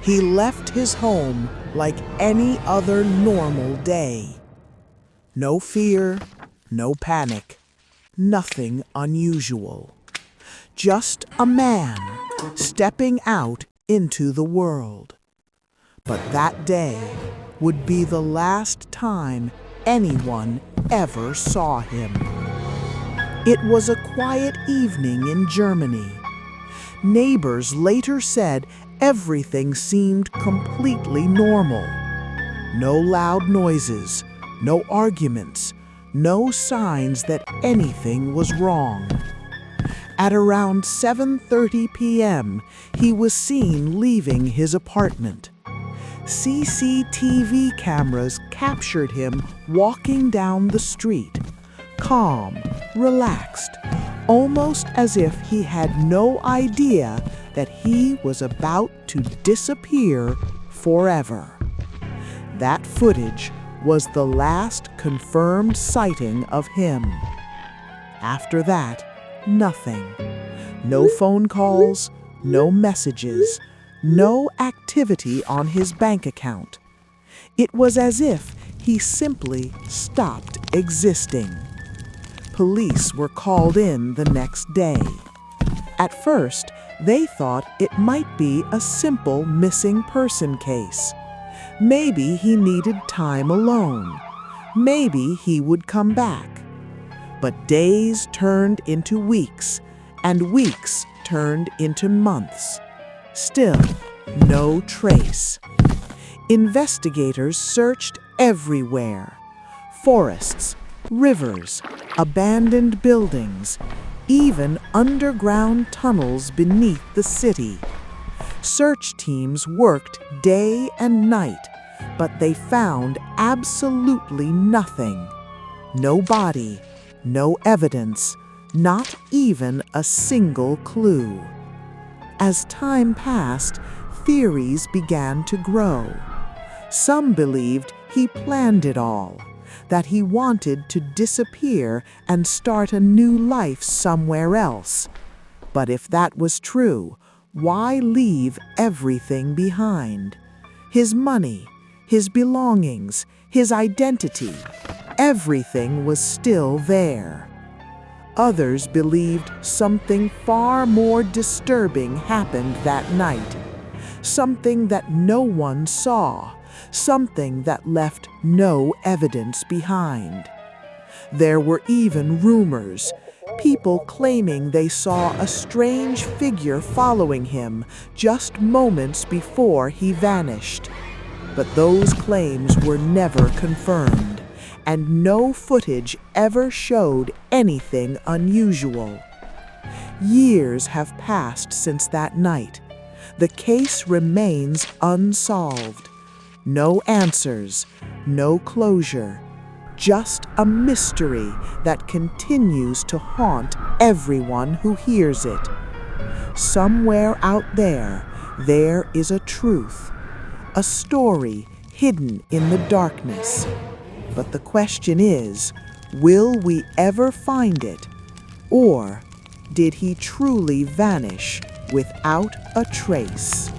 He left his home like any other normal day. No fear, no panic, nothing unusual. Just a man stepping out into the world. But that day would be the last time anyone ever saw him. It was a quiet evening in Germany. Neighbors later said everything seemed completely normal. No loud noises, no arguments, no signs that anything was wrong. At around 7:30 p.m., he was seen leaving his apartment. CCTV cameras captured him walking down the street, calm, relaxed, almost as if he had no idea that he was about to disappear forever. That footage was the last confirmed sighting of him. After that, nothing. No phone calls, no messages, no activity on his bank account. It was as if he simply stopped existing. Police were called in the next day. At first, they thought it might be a simple missing person case. Maybe he needed time alone. Maybe he would come back. But days turned into weeks, and weeks turned into months. Still, no trace. Investigators searched everywhere. Forests, rivers, abandoned buildings, even underground tunnels beneath the city. Search teams worked day and night, but they found absolutely nothing. No body, no evidence, not even a single clue. As time passed, theories began to grow. Some believed he planned it all, that he wanted to disappear and start a new life somewhere else. But if that was true, why leave everything behind? His money, his belongings, his identity, everything was still there. Others believed something far more disturbing happened that night. Something that no one saw, something that left no evidence behind. There were even rumors, people claiming they saw a strange figure following him just moments before he vanished. But those claims were never confirmed, and no footage ever showed anything unusual. Years have passed since that night. The case remains unsolved. No answers, no closure, just a mystery that continues to haunt everyone who hears it. Somewhere out there, there is a truth, a story hidden in the darkness. But the question is, will we ever find it? Or did he truly vanish without a trace?